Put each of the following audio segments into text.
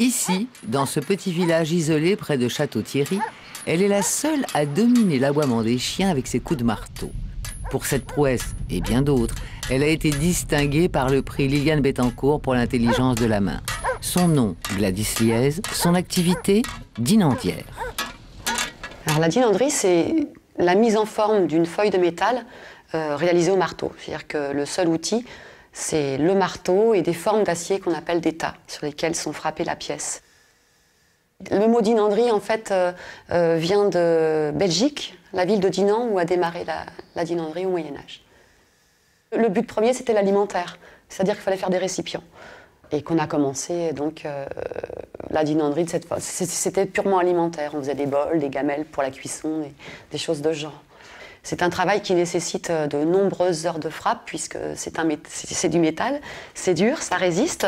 Ici, dans ce petit village isolé près de Château-Thierry, elle est la seule à dominer l'aboiement des chiens avec ses coups de marteau. Pour cette prouesse, et bien d'autres, elle a été distinguée par le prix Liliane Bettencourt pour l'intelligence de la main. Son nom, Gladys Liez, son activité, dinandière. Alors la dinanderie, c'est la mise en forme d'une feuille de métal réalisée au marteau. C'est-à-dire que le seul outil, c'est le marteau et des formes d'acier qu'on appelle des tas, sur lesquelles sont frappées la pièce. Le mot dinanderie, en fait, vient de Belgique, la ville de Dinan, où a démarré la dinanderie au Moyen-Âge. Le but premier, c'était l'alimentaire, c'est-à-dire qu'il fallait faire des récipients. Et qu'on a commencé, donc, la dinanderie de cette fois. C'était purement alimentaire. On faisait des bols, des gamelles pour la cuisson, et des choses de ce genre. C'est un travail qui nécessite de nombreuses heures de frappe, puisque c'est du métal, c'est dur, ça résiste.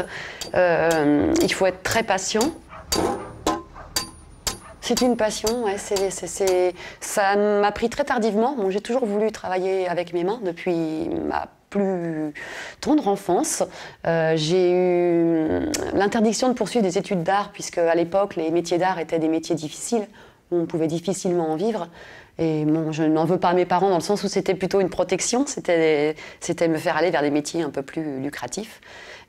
Il faut être très patient. C'est une passion, ouais, ça m'a pris très tardivement. Bon, j'ai toujours voulu travailler avec mes mains depuis ma plus tendre enfance. J'ai eu l'interdiction de poursuivre des études d'art, puisque à l'époque, les métiers d'art étaient des métiers difficiles, où on pouvait difficilement en vivre. Et bon, je n'en veux pas à mes parents dans le sens où c'était plutôt une protection, c'était me faire aller vers des métiers un peu plus lucratifs.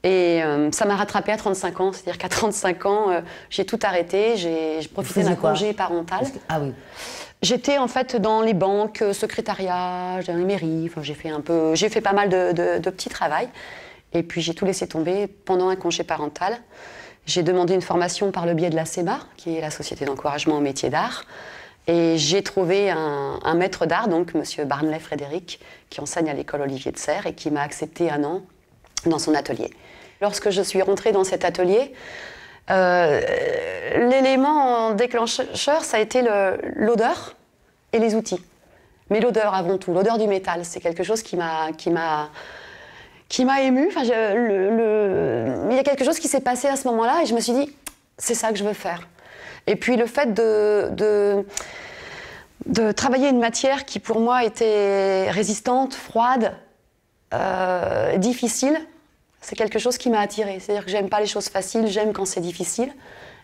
Et ça m'a rattrapée à 35 ans, c'est-à-dire qu'à 35 ans, j'ai tout arrêté, j'ai profité d'un congé parental. Ah oui. J'étais en fait dans les banques, secrétariat, dans les mairies, enfin, j'ai fait pas mal de petits travails. Et puis j'ai tout laissé tomber pendant un congé parental. J'ai demandé une formation par le biais de la SEMA, qui est la Société d'encouragement au métier d'art. Et j'ai trouvé un maître d'art, donc M. Barnley Frédéric, qui enseigne à l'école Olivier de Serres et qui m'a accepté un an dans son atelier. Lorsque je suis rentrée dans cet atelier, l'élément déclencheur, ça a été l'odeur et les outils. Mais l'odeur avant tout, l'odeur du métal, c'est quelque chose qui m'a émue. Enfin, il y a quelque chose qui s'est passé à ce moment-là et je me suis dit, c'est ça que je veux faire. Et puis le fait de travailler une matière qui pour moi était résistante, froide, difficile, c'est quelque chose qui m'a attirée. C'est-à-dire que j'aime pas les choses faciles, j'aime quand c'est difficile.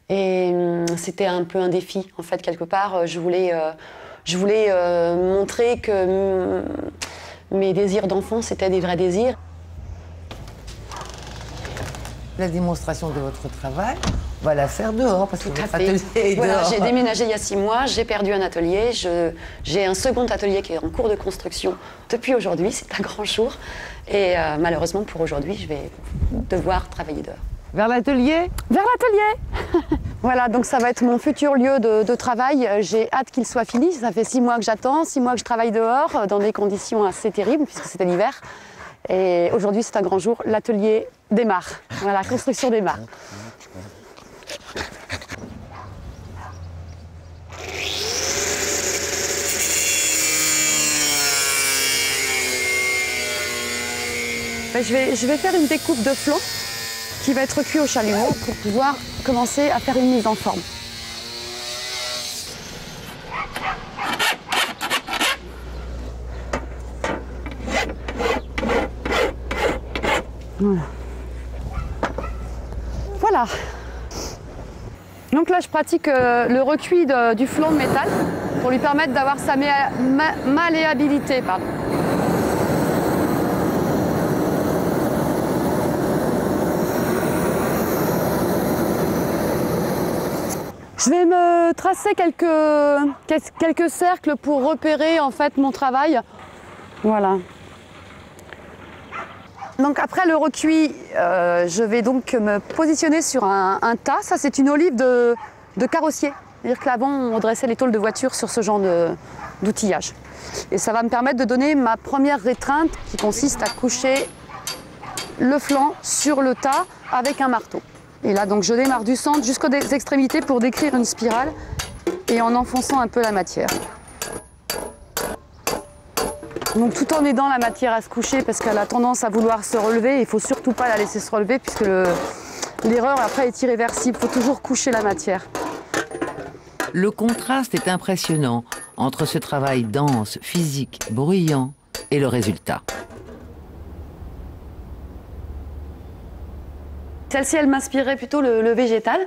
Et c'était un peu un défi, en fait, quelque part. Je voulais montrer que mes désirs d'enfant, c'était des vrais désirs. La démonstration de votre travail, on va la faire dehors, parce que votre atelier est dehors. J'ai déménagé il y a 6 mois, j'ai perdu un atelier, j'ai un second atelier qui est en cours de construction depuis aujourd'hui, c'est un grand jour. Et malheureusement, pour aujourd'hui, je vais devoir travailler dehors. Vers l'atelier? Vers l'atelier. Voilà, donc ça va être mon futur lieu de travail. J'ai hâte qu'il soit fini, ça fait 6 mois que j'attends, 6 mois que je travaille dehors, dans des conditions assez terribles, puisque c'était l'hiver. Et aujourd'hui, c'est un grand jour, l'atelier démarre. Voilà, la construction démarre. Je vais faire une découpe de flanc qui va être cuit au chalumeau pour pouvoir commencer à faire une mise en forme. Voilà. Donc là, je pratique le recuit du flanc de métal pour lui permettre d'avoir sa malléabilité. Pardon. Je vais me tracer quelques cercles pour repérer en fait mon travail. Voilà. Donc après le recuit, je vais donc me positionner sur un tas. Ça, c'est une olive de carrossier. C'est-à-dire que l'avant, on redressait les tôles de voiture sur ce genre d'outillage. Et ça va me permettre de donner ma première rétreinte qui consiste à coucher le flanc sur le tas avec un marteau. Et là, donc, je démarre du centre jusqu'aux extrémités pour décrire une spirale et en enfonçant un peu la matière. Donc tout en aidant la matière à se coucher parce qu'elle a tendance à vouloir se relever. Il ne faut surtout pas la laisser se relever puisque l'erreur après est irréversible. Il faut toujours coucher la matière. Le contraste est impressionnant entre ce travail dense, physique, bruyant et le résultat. Celle-ci, elle m'inspirait plutôt le végétal.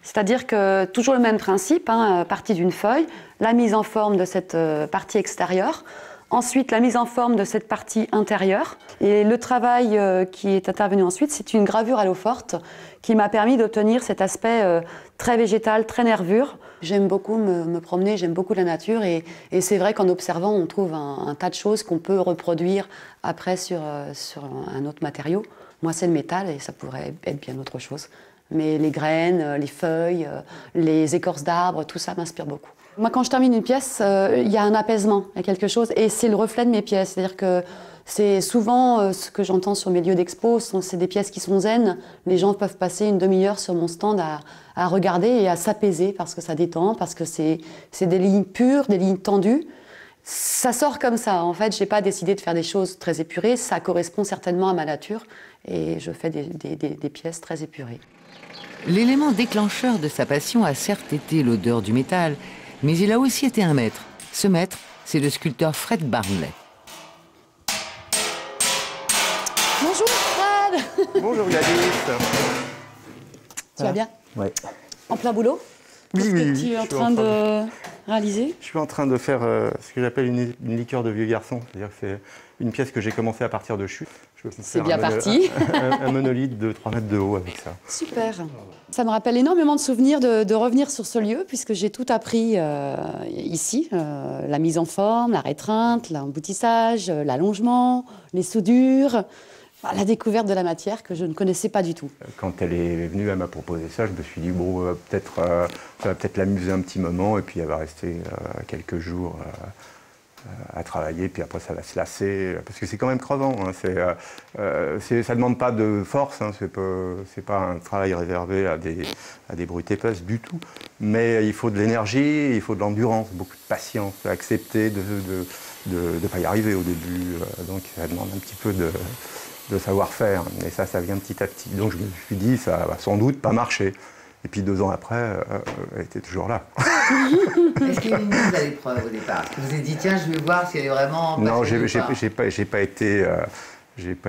C'est-à-dire que toujours le même principe, hein, partie d'une feuille, la mise en forme de cette partie extérieure, ensuite la mise en forme de cette partie intérieure. Et le travail qui est intervenu ensuite, c'est une gravure à l'eau forte qui m'a permis d'obtenir cet aspect très végétal, très nervure. J'aime beaucoup me promener, j'aime beaucoup la nature et c'est vrai qu'en observant, on trouve un tas de choses qu'on peut reproduire après sur un autre matériau. Moi, c'est le métal et ça pourrait être bien autre chose. Mais les graines, les feuilles, les écorces d'arbres, tout ça m'inspire beaucoup. Moi, quand je termine une pièce, il y a un apaisement, il y a quelque chose, et c'est le reflet de mes pièces. C'est-à-dire que c'est souvent ce que j'entends sur mes lieux d'expo, c'est des pièces qui sont zen. Les gens peuvent passer une demi-heure sur mon stand à regarder et à s'apaiser parce que ça détend, parce que c'est des lignes pures, des lignes tendues. Ça sort comme ça. En fait, je n'ai pas décidé de faire des choses très épurées. Ça correspond certainement à ma nature et je fais des pièces très épurées. L'élément déclencheur de sa passion a certes été l'odeur du métal, mais il a aussi été un maître. Ce maître, c'est le sculpteur Fred Barnley. Bonjour Fred. Bonjour Gladys. Tu vas bien? Oui. En plein boulot? Qu'est-ce que tu es en train de réaliser? Je suis en train de faire ce que j'appelle une liqueur de vieux garçon. C'est-à-dire que c'est une pièce que j'ai commencé à partir de chute. C'est bien parti. Un monolithe de 3 mètres de haut avec ça. Super. Ça me rappelle énormément de souvenirs de revenir sur ce lieu, puisque j'ai tout appris ici. La mise en forme, la rétreinte, l'emboutissage, l'allongement, les soudures, la découverte de la matière que je ne connaissais pas du tout. Quand elle est venue, elle m'a proposé ça. Je me suis dit, bon, ça va peut-être l'amuser un petit moment. Et puis elle va rester quelques jours à travailler, puis après ça va se lasser, parce que c'est quand même crevant. Hein. Ça ne demande pas de force, hein. C'est pas un travail réservé à des brutes épaisses du tout. Mais il faut de l'énergie, il faut de l'endurance, beaucoup de patience, accepter de ne pas y arriver au début. Donc ça demande un petit peu de savoir-faire. Et ça vient petit à petit. Donc je me suis dit, ça va sans doute pas marcher. Et puis 2 ans après, elle était toujours là. Est-ce qu'il y a eu une mise à l'épreuve au départ? Vous vous êtes dit, tiens, je vais voir si elle est vraiment... Non, j'ai pas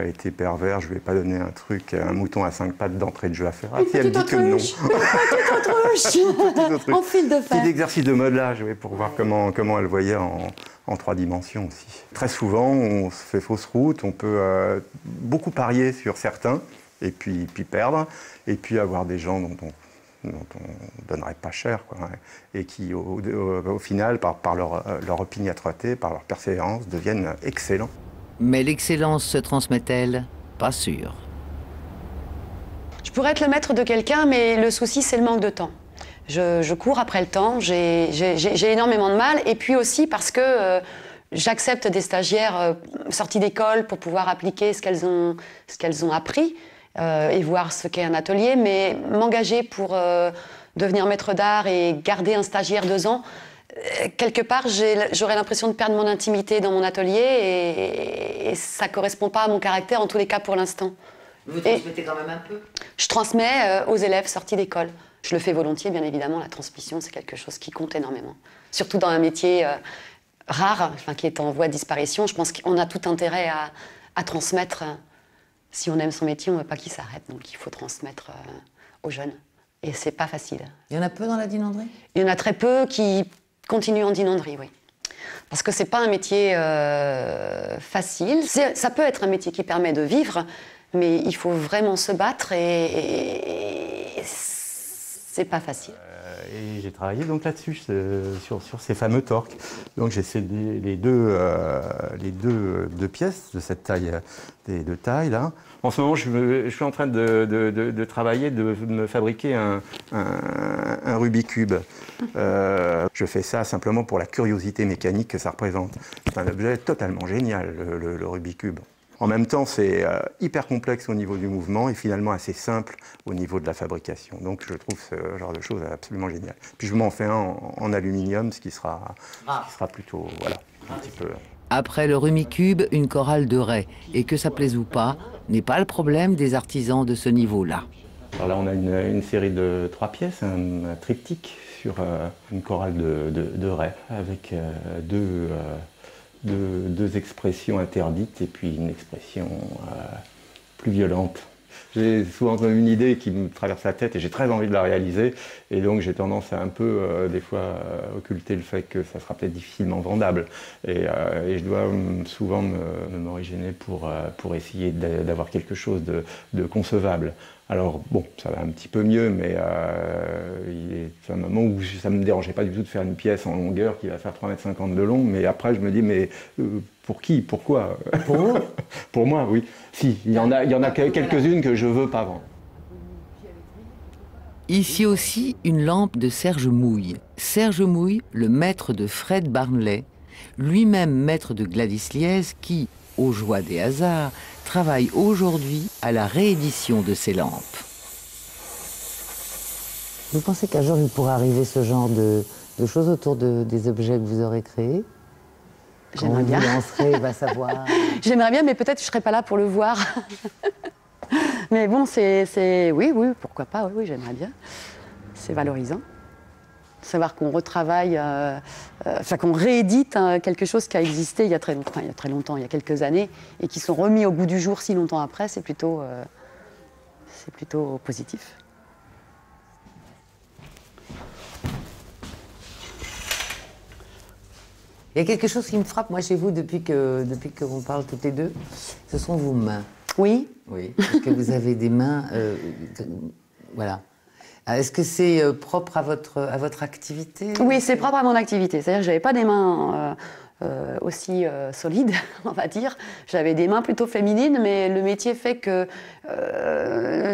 été pervers, je ne vais pas donner un truc, un mouton à 5 pattes d'entrée de jeu à faire. Ah, si elle dit que non. Petite autruche. En fil de fer. Petit exercice de modelage, oui, pour voir comment elle voyait en 3 dimensions aussi. Très souvent, on se fait fausse route, on peut beaucoup parier sur certains, et puis perdre, et puis avoir des gens dont on ne donnerait pas cher, quoi, et qui, au final, par leur opiniâtreté, par leur persévérance, deviennent excellents. Mais l'excellence se transmet-elle? Pas sûr. Je pourrais être le maître de quelqu'un, mais le souci, c'est le manque de temps. Je cours après le temps, j'ai énormément de mal, et puis aussi parce que j'accepte des stagiaires sortis d'école pour pouvoir appliquer ce qu'elles ont appris, et voir ce qu'est un atelier, mais m'engager pour devenir maître d'art et garder un stagiaire 2 ans, quelque part, j'aurais l'impression de perdre mon intimité dans mon atelier et ça ne correspond pas à mon caractère, en tous les cas pour l'instant. Vous transmettez quand même un peu? Je transmets aux élèves sortis d'école. Je le fais volontiers, bien évidemment, la transmission, c'est quelque chose qui compte énormément. Surtout dans un métier rare, qui est en voie de disparition, je pense qu'on a tout intérêt à transmettre. Si on aime son métier, on ne veut pas qu'il s'arrête, donc il faut transmettre aux jeunes. Et c'est pas facile. Il y en a peu dans la dinanderie? Il y en a très peu qui continuent en dinanderie, oui. Parce que c'est pas un métier facile. Ça peut être un métier qui permet de vivre, mais il faut vraiment se battre et c'est pas facile. Et j'ai travaillé donc là-dessus, sur ces fameux torques. Donc j'ai fait les deux pièces de cette taille, des 2 tailles là. En ce moment, je suis en train de travailler, de me fabriquer un Rubik's Cube. Je fais ça simplement pour la curiosité mécanique que ça représente. C'est un objet totalement génial, le Rubik's Cube. En même temps, c'est hyper complexe au niveau du mouvement et finalement assez simple au niveau de la fabrication. Donc je trouve ce genre de choses absolument génial. Puis je m'en fais un en aluminium, ce qui sera plutôt, voilà, un petit peu... Après le Rubik's Cube, une chorale de raie. Et que ça plaise ou pas, n'est pas le problème des artisans de ce niveau-là. Alors là, on a une série de 3 pièces, un triptyque sur une chorale de raie, avec deux expressions interdites et puis une expression plus violente. j'ai souvent une idée qui me traverse la tête et j'ai très envie de la réaliser. Et donc j'ai tendance à un peu, des fois, occulter le fait que ça sera peut-être difficilement vendable. Et je dois souvent m'originer pour essayer d'avoir quelque chose de concevable. Alors bon, ça va un petit peu mieux, mais c'est un moment où ça ne me dérangeait pas du tout de faire une pièce en longueur qui va faire 3,50 m de long, mais après je me dis, mais pour qui? Pourquoi? Pour vous? Pour moi, oui. Si, il y en a quelques-unes que je ne veux pas vendre. Ici aussi, une lampe de Serge Mouille. Serge Mouille, le maître de Fred Barnley, lui-même maître de Gladys Liès, qui, aux joies des hasards, travaille aujourd'hui à la réédition de ces lampes. Vous pensez qu'un jour il pourra arriver ce genre de choses autour des objets que vous aurez créés? J'aimerais bien. Vous lancerez, va savoir. J'aimerais bien, mais peut-être je ne serai pas là pour le voir. Mais bon, oui, pourquoi pas, oui, j'aimerais bien. C'est valorisant. Savoir qu'on retravaille, qu'on réédite quelque chose qui a existé il y a très longtemps, il y a quelques années, et qui sont remis au goût du jour si longtemps après, c'est plutôt positif. Il y a quelque chose qui me frappe, moi, chez vous, depuis qu'on parle toutes les deux, ce sont vos mains. Oui. Oui, parce que vous avez des mains, voilà. Est-ce que c'est propre à votre activité? Oui, c'est propre à mon activité. C'est-à-dire que je n'avais pas des mains aussi solides, on va dire. J'avais des mains plutôt féminines, mais le métier fait que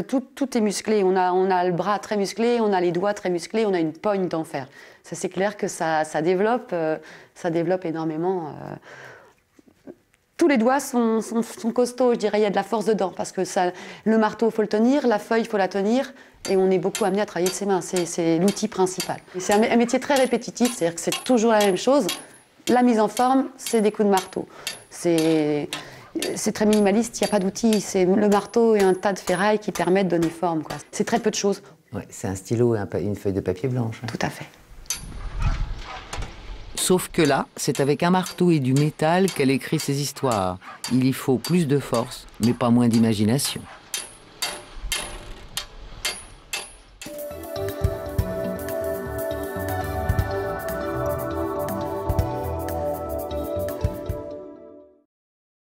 tout est musclé. On a le bras très musclé, on a les doigts très musclés, on a une pogne d'enfer. Ça, c'est clair que ça développe énormément. Tous les doigts sont costauds, je dirais, il y a de la force dedans, parce que le marteau, il faut le tenir, la feuille, il faut la tenir, et on est beaucoup amené à travailler de ses mains, c'est l'outil principal. C'est un métier très répétitif, c'est-à-dire que c'est toujours la même chose. La mise en forme, c'est des coups de marteau. C'est très minimaliste, il n'y a pas d'outils, c'est le marteau et un tas de ferraille qui permettent de donner forme, quoi. C'est très peu de choses. Ouais, c'est un stylo et une feuille de papier blanche. Hein. Tout à fait. Sauf que là, c'est avec un marteau et du métal qu'elle écrit ses histoires. Il y faut plus de force, mais pas moins d'imagination.